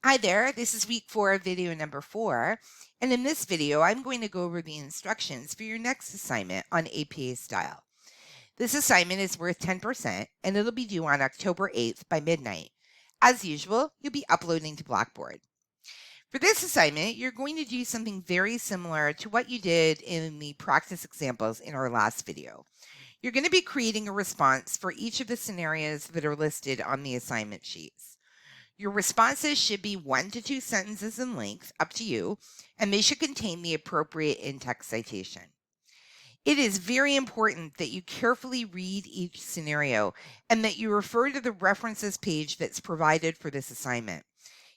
Hi there, this is week 4 of video number 4, and in this video I'm going to go over the instructions for your next assignment on APA style. This assignment is worth 10% and it'll be due on October 8th by midnight. As usual, you'll be uploading to Blackboard. For this assignment, you're going to do something very similar to what you did in the practice examples in our last video. You're going to be creating a response for each of the scenarios that are listed on the assignment sheets. Your responses should be 1 to 2 sentences in length, up to you, and they should contain the appropriate in-text citation. It is very important that you carefully read each scenario and that you refer to the references page that's provided for this assignment.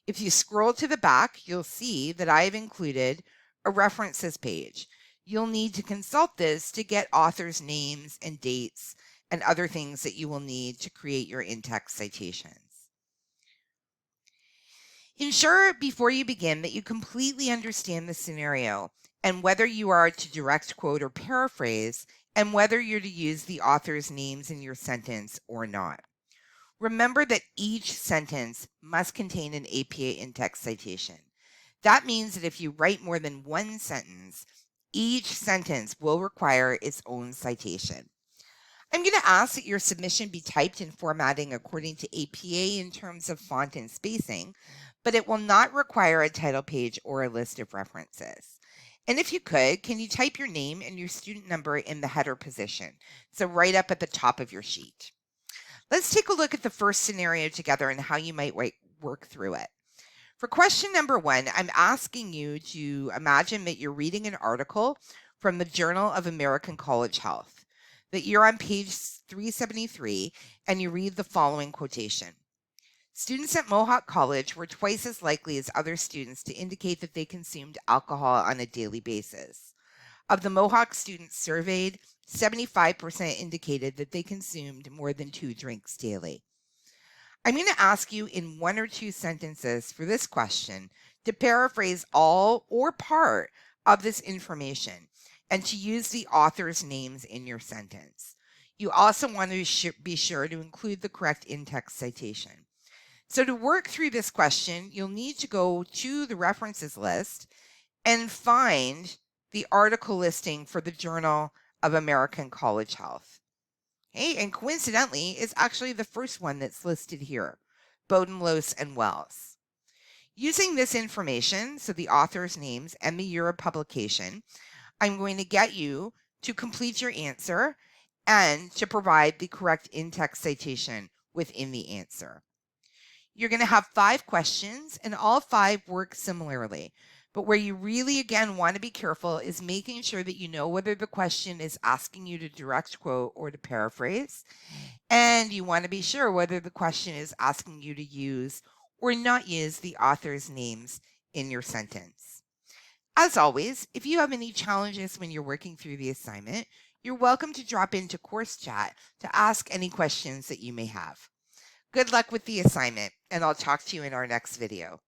If you scroll to the back, you'll see that I've included a references page. You'll need to consult this to get authors' names and dates and other things that you will need to create your in-text citations. Ensure before you begin that you completely understand the scenario and whether you are to direct quote or paraphrase, and whether you're to use the author's names in your sentence or not. Remember that each sentence must contain an APA in-text citation. That means that if you write more than one sentence, each sentence will require its own citation. I'm going to ask that your submission be typed in formatting according to APA in terms of font and spacing, but it will not require a title page or a list of references. And if you could, can you type your name and your student number in the header position, so right up at the top of your sheet. Let's take a look at the first scenario together and how you might work through it. For question number 1, I'm asking you to imagine that you're reading an article from the Journal of American College Health, that you're on page 373 and you read the following quotation. Students at Mohawk College were twice as likely as other students to indicate that they consumed alcohol on a daily basis. Of the Mohawk students surveyed, 75% indicated that they consumed more than 2 drinks daily. I'm going to ask you in 1 or 2 sentences for this question to paraphrase all or part of this information and to use the author's names in your sentence. You also want to be sure to include the correct in-text citation. So to work through this question, you'll need to go to the references list and find the article listing for the Journal of American College Health. Okay, and coincidentally, it's actually the first one that's listed here, Bodenlos and Wells. Using this information, so the author's names and the year of publication, I'm going to get you to complete your answer and to provide the correct in-text citation within the answer. You're going to have 5 questions, and all 5 work similarly. But where you really, again, want to be careful is making sure that you know whether the question is asking you to direct quote or to paraphrase. And you want to be sure whether the question is asking you to use or not use the author's names in your sentence. As always, if you have any challenges when you're working through the assignment, you're welcome to drop into course chat to ask any questions that you may have. Good luck with the assignment, and I'll talk to you in our next video.